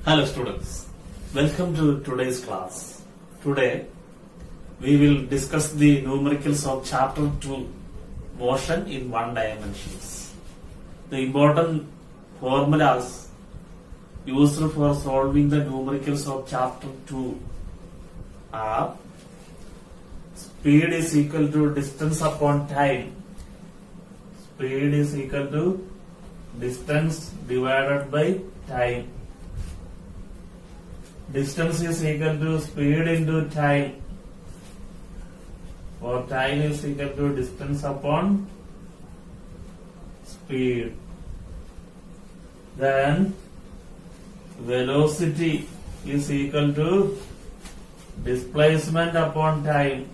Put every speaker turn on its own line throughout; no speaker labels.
Hello students, welcome to today's class. Today we will discuss the numericals of chapter 2, motion in one dimensions. The important formulas used for solving the numericals of chapter 2 are: speed is equal to distance upon time. Speed is equal to distance divided by time. Distance is equal to speed into time, or time is equal to distance upon speed. Then velocity is equal to displacement upon time.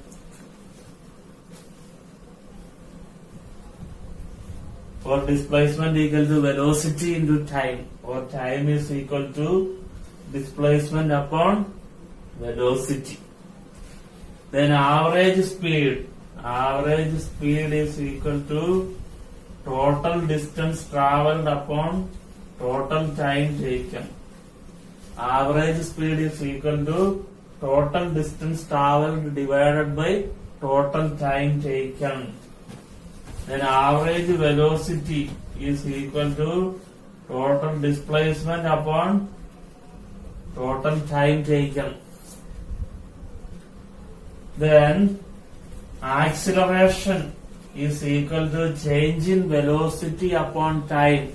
Or displacement equal to velocity into time, or time is equal to displacement upon velocity. Then average speed is equal to total distance travelled upon total time taken. Average speed is equal to total distance travelled divided by total time taken. Then average velocity is equal to total displacement upon total time taken. Then acceleration is equal to change in velocity upon time.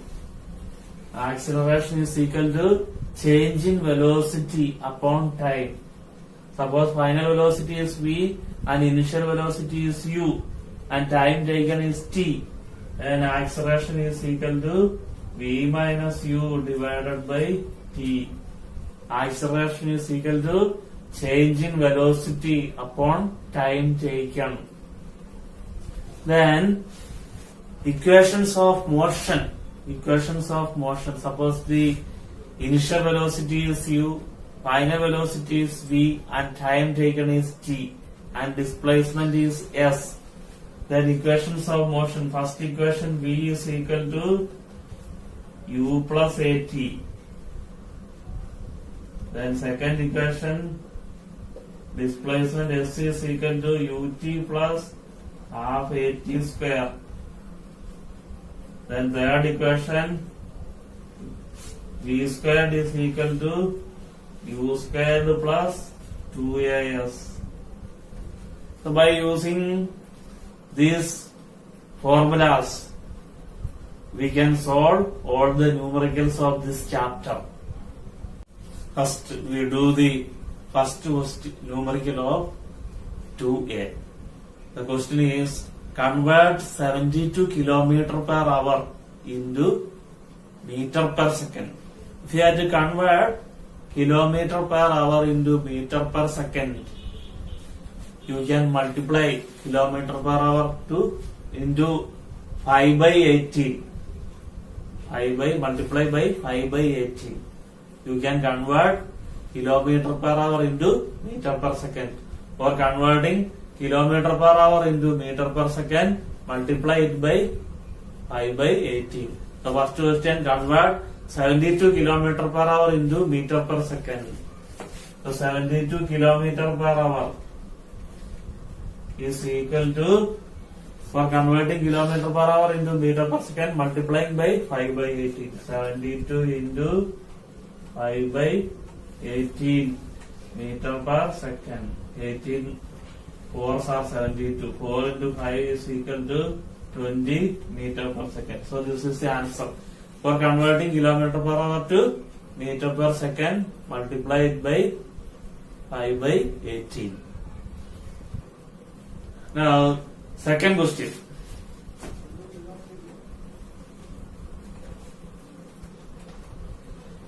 Acceleration is equal to change in velocity upon time. Suppose final velocity is v and initial velocity is u and time taken is t, and acceleration is equal to v minus u divided by t. Acceleration is equal to change in velocity upon time taken. Then equations of motion. Suppose the initial velocity is u, final velocity is v, and time taken is t, and displacement is s. Then equations of motion. First equation, v is equal to u plus at. Then second equation, displacement s is equal to ut plus half at square. Then third equation, v squared is equal to u squared plus 2as. So by using these formulas, we can solve all the numericals of this chapter. First, we do the first numerical of 2a. The question is, convert 72 km per hour into meter per second. If you have to convert kilometer per hour into meter per second, you can multiply kilometer per hour into 5 by 18. Multiply by 5 by 18. You can convert kilometer per hour into meter per second. For converting kilometer per hour into meter per second, multiply it by 5 by 18. The first question, convert 72 km per hour into meter per second. So 72 km per hour is equal to, for converting kilometer per hour into meter per second, multiplying by 5 by 18. 72 into 5 by 18 meter per second. 18 4s are 72. 4 into 5 is equal to 20 meter per second. So this is the answer. For converting kilometer per hour to meter per second, multiply it by 5 by 18. Now, second question.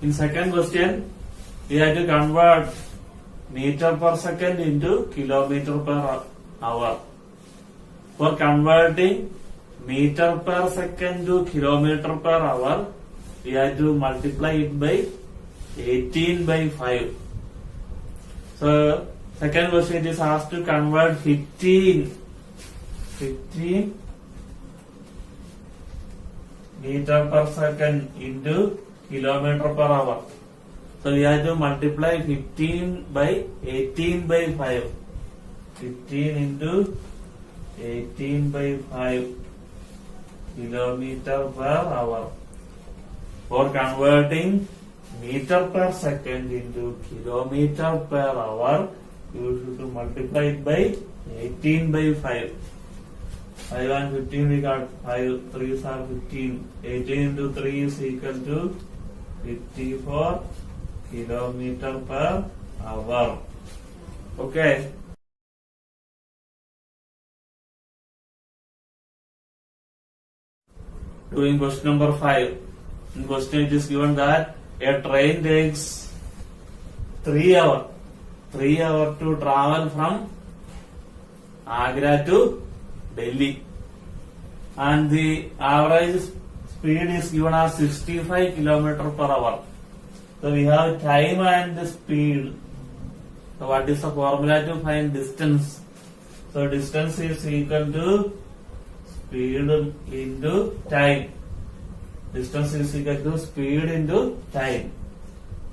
In second question, we have to convert meter per second into kilometer per hour. For converting meter per second to kilometer per hour, we have to multiply it by 18 by 5. So, second question is asked to convert 15 meter per second into kilometer per hour. So we have to multiply 15 by 18 by 5. 15 into 18 by 5 kilometer per hour. For converting meter per second into kilometer per hour, you should multiply it by 18 by 5. 5 and 15 we got 5 3s are 15. 18 into 3 is equal to 54 kilometer per hour. Okay. Doing question number 5. In question it is given that a train takes 3 hours to travel from Agra to Delhi, and the average speed is given as 65 km per hour. So we have time and the speed. So what is the formula to find distance? So distance is equal to speed into time. Distance is equal to speed into time.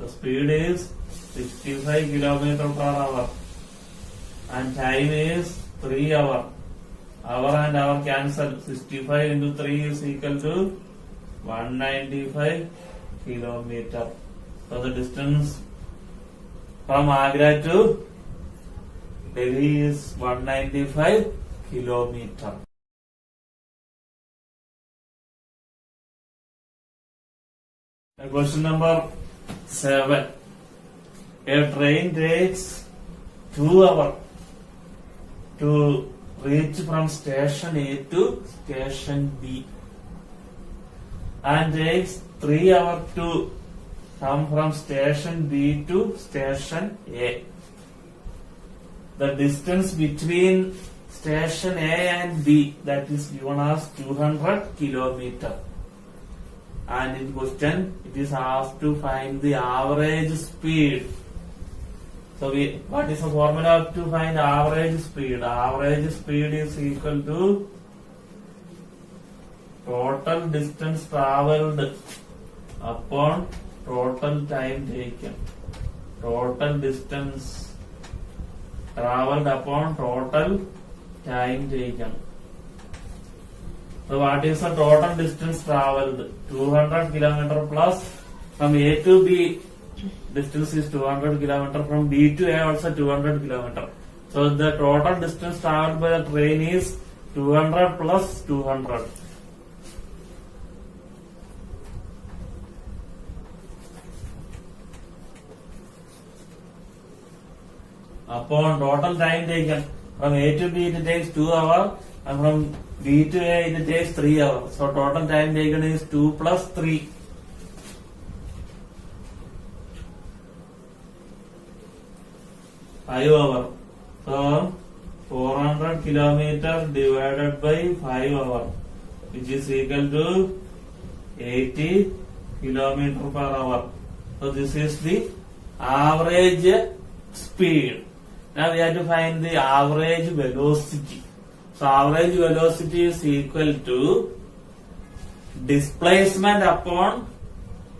The speed is 65 km per hour and time is 3 hours. Hour and hour cancel. 65 into 3 is equal to 195 kilometer. So the distance from Agra to Delhi is 195 kilometer. Question number 7. A train takes 2 hours to reach from station A to station B and takes 3 hours to come from station B to station A. The distance between station A and B, that is given as 200 kilometer. And in question it is asked to find the average speed. So what is the formula to find average speed? Average speed is equal to total distance travelled upon total time taken. Total distance travelled upon total time taken. So what is the total distance travelled? 200 km plus from A to B. Distance is 200 km. From B to A also 200 km. So the total distance travelled by the train is 200 plus 200. Upon total time taken, from A to B it takes 2 hours and from B to A it takes 3 hours. So total time taken is 2 plus 3. 5 hours. So 400 kilometers divided by 5 hours, which is equal to 80 kilometers per hour. So this is the average speed. Now we have to find the average velocity. So average velocity is equal to displacement upon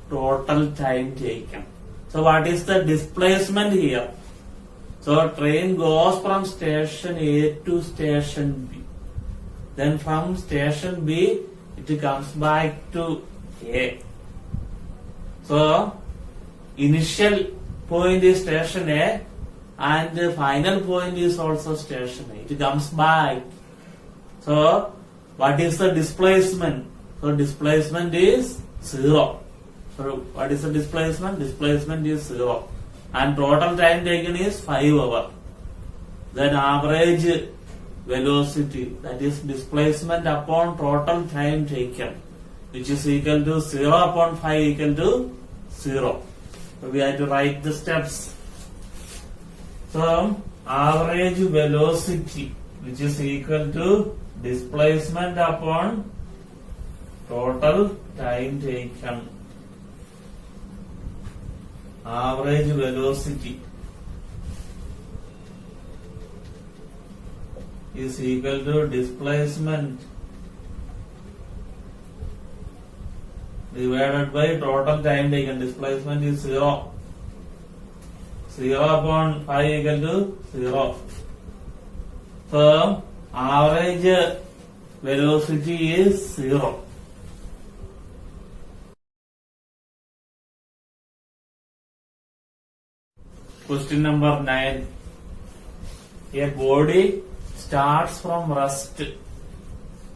total time taken. So what is the displacement here? So train goes from station A to station B. Then from station B it comes back to A. So initial point is station A and the final point is also station A. It comes back. So what is the displacement? So displacement is 0. So what is the displacement? Displacement is 0. And total time taken is 5 hours. Then average velocity, that is displacement upon total time taken, which is equal to 0 upon 5 equal to 0. So we have to write the steps. So average velocity, which is equal to displacement upon total time taken. Average velocity is equal to displacement divided by total time taken. Displacement is 0. 0 upon 5 equal to 0. So average velocity is 0. Question number 9. A body starts from rest.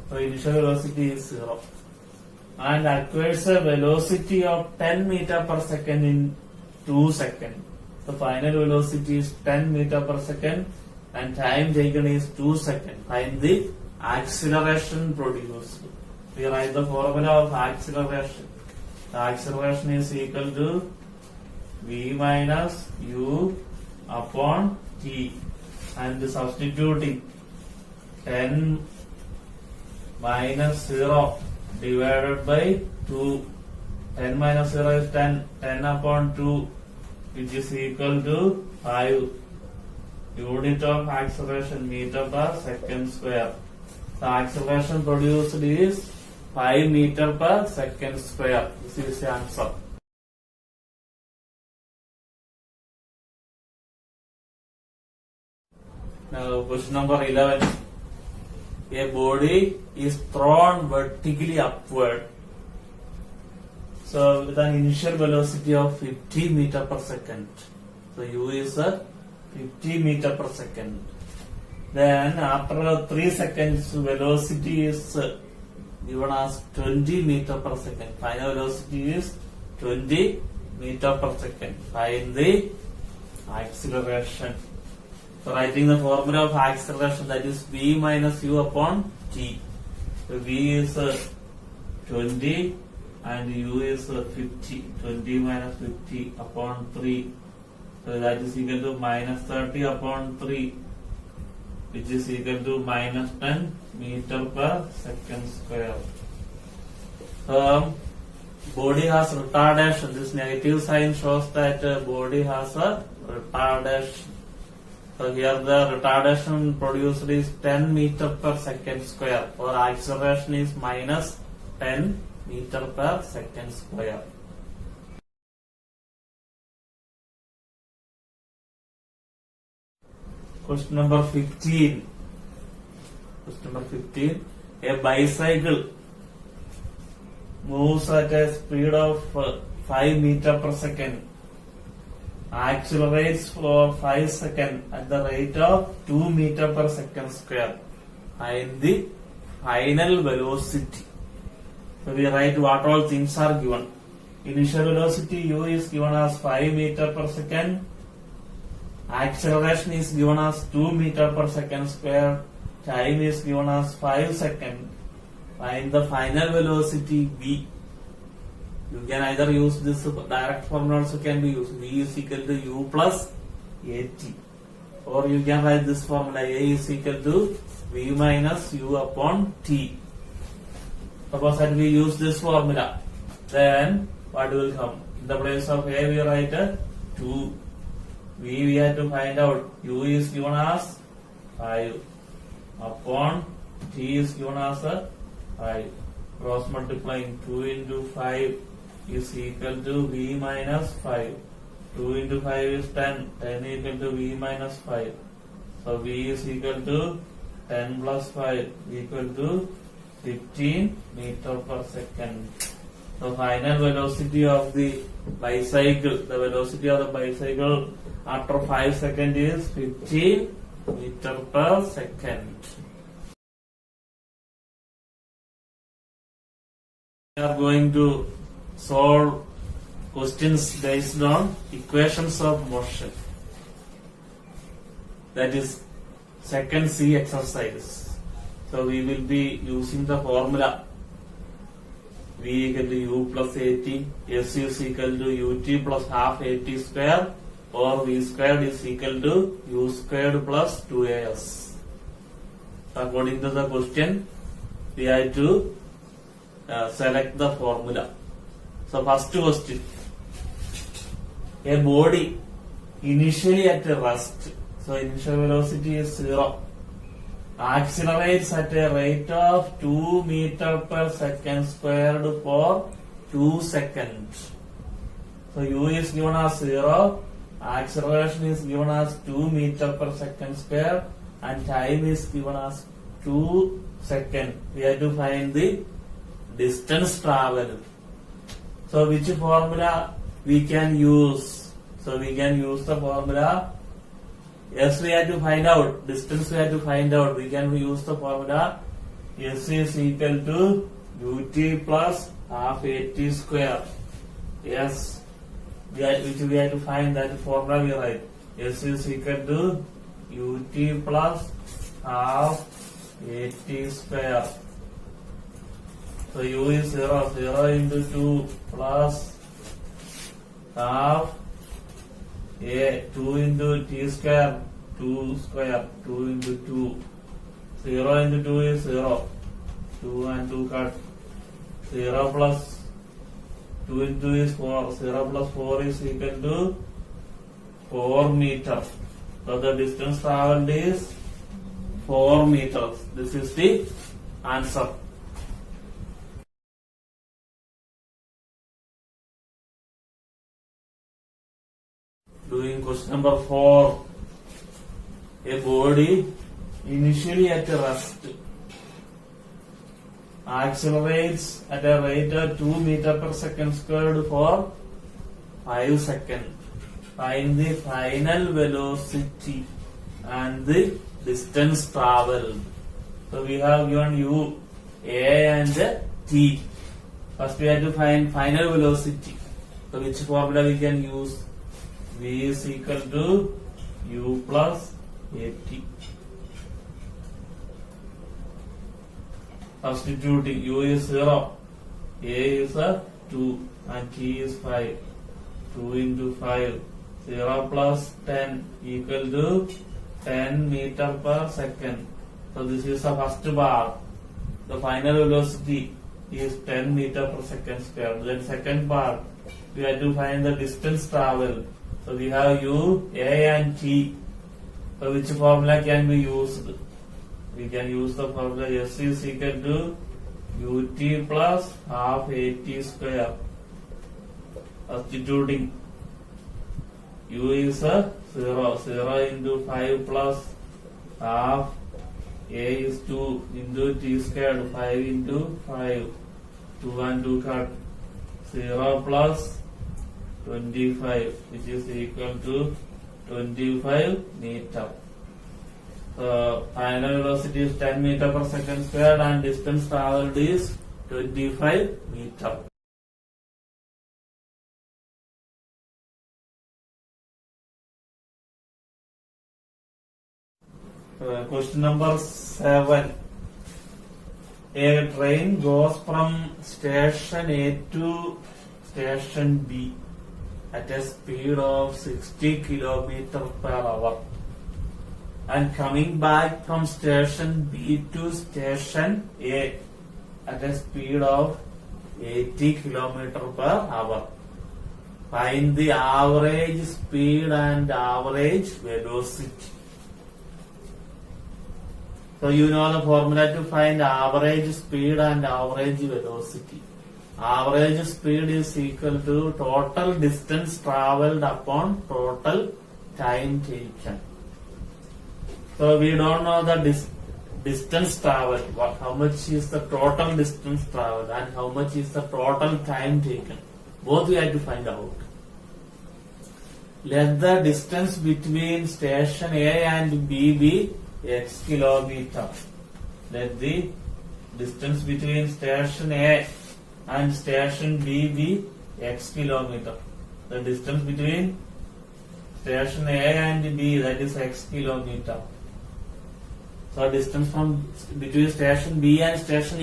So initial velocity is 0 and acquires a velocity of 10 meter per second in 2 seconds. The final velocity is 10 meter per second and time taken is 2 seconds. Find the acceleration produced. We write the formula of acceleration. The acceleration is equal to v minus u upon t, and substituting 10 minus 0 divided by 2. 10 minus 0 is 10. 10 upon 2, which is equal to 5. Unit of acceleration meter per second square. The acceleration produced is 5 meter per second square. This is the answer. Now question number 11. A body is thrown vertically upward. So with an initial velocity of 50 meter per second. So u is 50 meter per second. Then after 3 seconds velocity is given as 20 meter per second. Final velocity is 20 meter per second. Find the acceleration. So writing the formula of acceleration, that is v minus u upon t. So v is 20 and u is 50. 20 minus 50 upon 3. So that is equal to minus 30 upon 3, which is equal to minus 10 meter per second square. Body has retardation. This negative sign shows that body has a retardation. So here the retardation produced is 10 meter per second square, or acceleration is minus 10 meter per second square. Question number 15. Question number 15. A bicycle moves at a speed of 5 meter per second, accelerates for 5 seconds at the rate of 2 meter per second square. Find the final velocity. So we write what all things are given. Initial velocity u is given as 5 meter per second. Acceleration is given as 2 meter per second square. Time is given as 5 seconds. Find the final velocity v. You can either use this direct formula also can be used. V is equal to u plus at. Or you can write this formula, a is equal to v minus u upon t. Suppose that we use this formula, then what will come? In the place of a we write 2. We have to find out. U is given as 5 upon t is given as 5. Cross multiplying 2 into 5 is equal to v minus 5. 2 into 5 is 10. 10 equal to v minus 5. So v is equal to 10 plus 5 equal to 15 meter per second. The final velocity of the bicycle, after 5 seconds is 15 meter per second. We are going to solve questions based on equations of motion. That is second C exercise. So we will be using the formula v equal to u plus at, s is equal to ut plus half at square, or v squared is equal to u squared plus 2as. According to the question, we have to select the formula. So first question, a body initially at rest, so initial velocity is 0, accelerates at a rate of 2 meter per second squared for 2 seconds. So u is given as 0, acceleration is given as 2 meter per second square and time is given as 2 seconds. We have to find the distance traveled. So which formula we can use? So we can use the formula. Yes, we have to find out. Distance we have to find out. We can use the formula. S is equal to ut plus half at square. Yes. Which we have to find that formula we write. S is equal to ut plus half at square. So u is 0. 0 into 2 plus half a 2 into t square 2 square 2 into 2. 0 into 2 is 0. 2 and 2 cut. 0 plus 2 into 2 is 4. 0 plus 4 is equal to 4 meters. So the distance traveled is 4 meters. This is the answer. Doing question number 4. A body initially at rest accelerates at a rate of 2 meter per second squared for 5 seconds. Find the final velocity and the distance traveled. So we have given u, a and t. First we have to find final velocity. So which formula we can use? V is equal to u plus at. Substituting u is 0, a is 2 and t is 5. 2 into 5, 0 plus 10 equal to 10 meter per second. So this is the first bar. The final velocity is 10 meter per second square. Then second part, we have to find the distance traveled. So we have u, a and t. So which formula can be used? We can use the formula S is equal to ut plus half at square. Substituting u is 0. 0 into 5 plus half. A is 2 into t squared. 5 into 5. 2 and 2 cut. 0 plus 25, which is equal to 25 meter. So final velocity is 10 meter per second squared and distance traveled is 25 meter. Question number 7. A train goes from station A to station B at a speed of 60 km per hour and coming back from station B to station A at a speed of 80 km per hour. Find the average speed and average velocity. So you know the formula to find average speed and average velocity. Average speed is equal to total distance travelled upon total time taken. So we don't know the distance travelled, how much is the total distance travelled and how much is the total time taken. Both we have to find out. Let the distance between station A and B be x kilometer. Let the distance between station A and station B be x kilometer. The distance between station A and B, that is x kilometer. So distance from between station B and station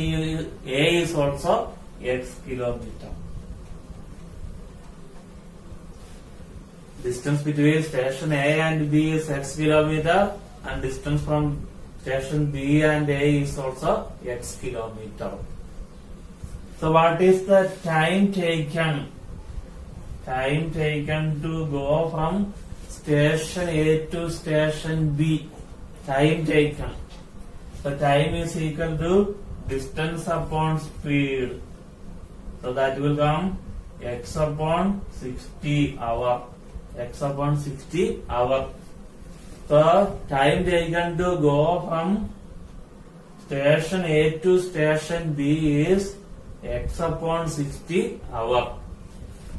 A is also x kilometer. Distance between station A and B is x kilometer and distance from station B and A is also x kilometer. So what is the time taken? Time taken to go from station A to station B. Time taken. The time is equal to distance upon speed. So that will come x upon 60 hour. x upon 60 hour. The time taken to go from station A to station B is x upon 60 hour.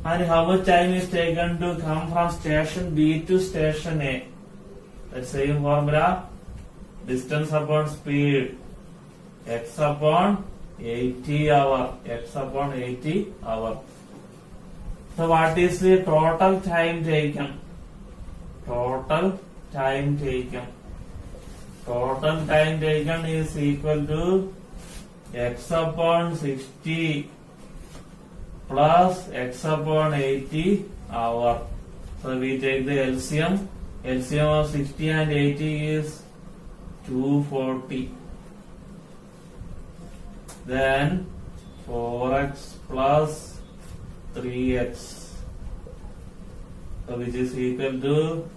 And how much time is taken to come from station B to station A? That same formula, distance upon speed, x upon 80 hour, x upon 80 hour. So what is the total time taken? Total time taken. Total time taken is equal to x upon 60 plus x upon 80 hour. So we take the LCM. LCM of 60 and 80 is 240. Then 4x plus 3x. So which is equal to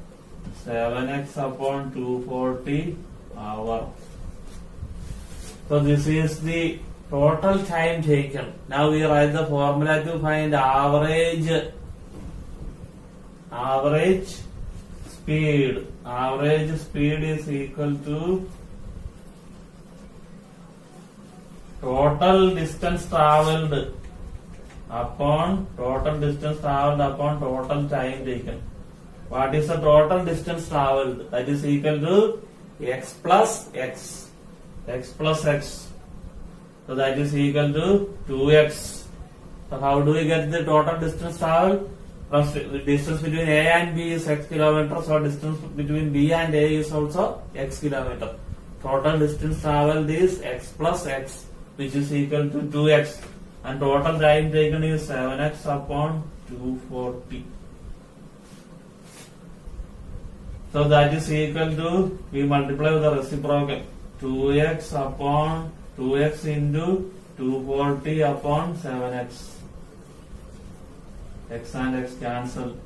7x upon 240 hour. So this is the total time taken. Now we write the formula to find average speed. Average speed is equal to total distance travelled upon total time taken. What is the total distance travelled? That is equal to x plus x. X plus x. So that is equal to 2x. So how do we get the total distance travelled? From the distance between A and B is x kilometers, so distance between B and A is also x kilometer. Total distance travelled is x plus x, which is equal to 2x. And total time taken is 7x upon 240. So that is equal to, we multiply with the reciprocal, 2x upon 2x into 240 upon 7x. X and x cancel.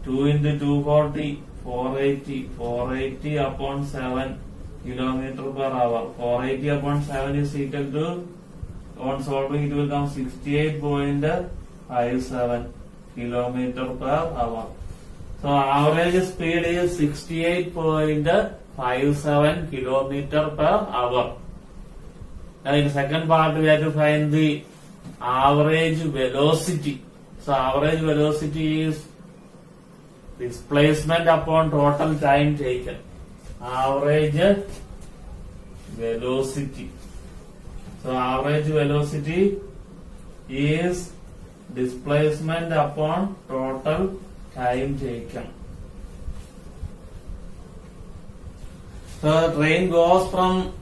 2 into 240, 480. 480 upon 7 kilometer per hour. 480 upon 7 is equal to, on solving it will come 68.57 kilometer per hour. So average speed is 68.57 kilometer per hour. Now in the second part we have to find the average velocity. So average velocity is displacement upon total time taken. Average velocity. So average velocity is displacement upon total time taken. So the train goes from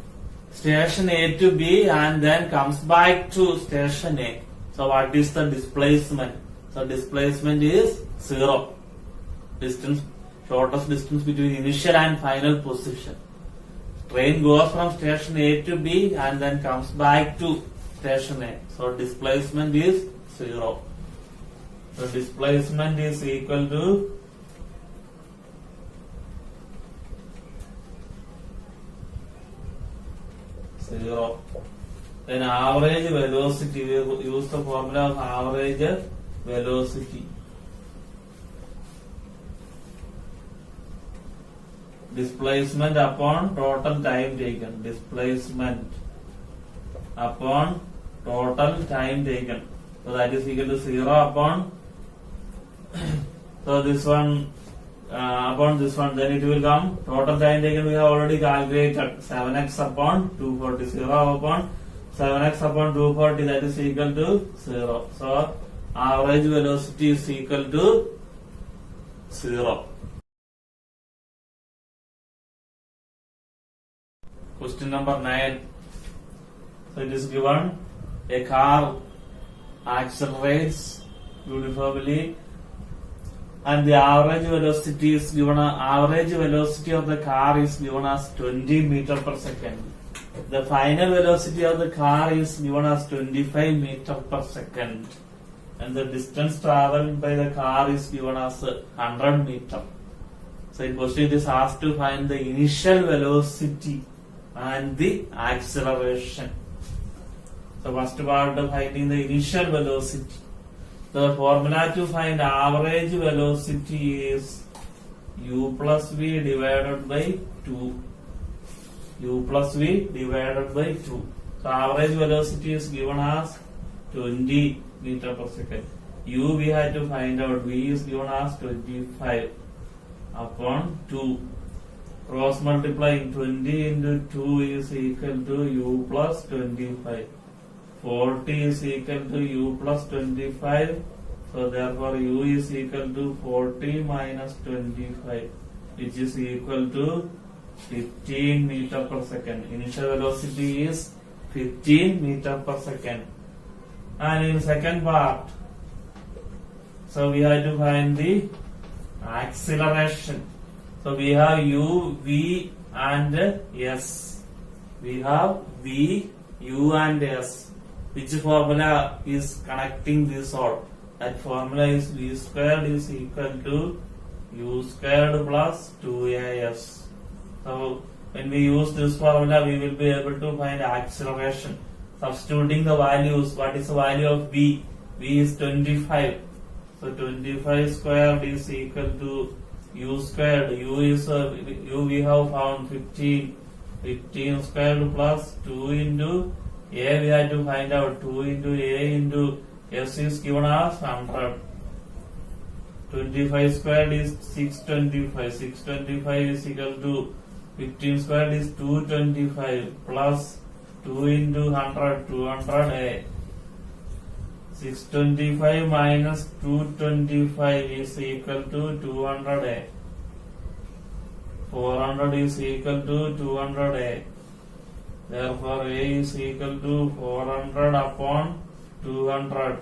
station A to B and then comes back to station A. So what is the displacement? So displacement is 0. Distance, shortest distance between initial and final position. Train goes from station A to B and then comes back to station A. So displacement is 0. So displacement is equal to zero. Then average velocity, we use the formula of average velocity. Displacement upon total time taken. Displacement upon total time taken. So that is equal to 0 upon so this one upon this one, then it will come total time taken we have already calculated 7x upon 240. 0 upon 7x upon 240, that is equal to 0. So average velocity is equal to 0. Question number 9. So it is given a car accelerates uniformly and the average velocity is given, average velocity of the car is given as 20 meter per second. The final velocity of the car is given as 25 meter per second and the distance travelled by the car is given as 100 meter. So in question it is asked to find the initial velocity and the acceleration. So first part of finding the initial velocity. The formula to find average velocity is u plus v divided by 2. U plus v divided by 2. So average velocity is given as 20 meter per second. U we had to find out. V is given as 25 upon 2. Cross multiplying 20 into 2 is equal to u plus 25. 40 is equal to u plus 25. So therefore u is equal to 40 minus 25, which is equal to 15 meter per second. Initial velocity is 15 meter per second. And in second part, so we have to find the acceleration. So we have u, v and s. We have v, u and s. Which formula is connecting this all? That formula is v squared is equal to u squared plus 2as. So when we use this formula, we will be able to find acceleration. Substituting the values, what is the value of v? V is 25. So 25 squared is equal to u squared. U is u we have found 15. 15 squared plus 2 into a we have to find out. 2 into a into s is given as 100. 25 squared is 625. 625 is equal to 15 squared is 225 plus 2 into 100, 200a. 625 minus 225 is equal to 200a. 400 is equal to 200a. Therefore a is equal to 400 upon 200,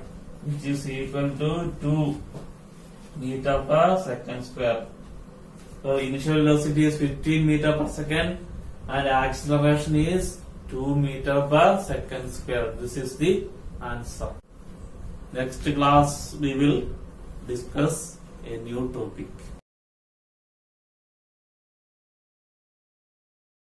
which is equal to 2 meter per second square. So initial velocity is 15 meter per second and acceleration is 2 meter per second square. This is the answer. Next class we will discuss a new topic.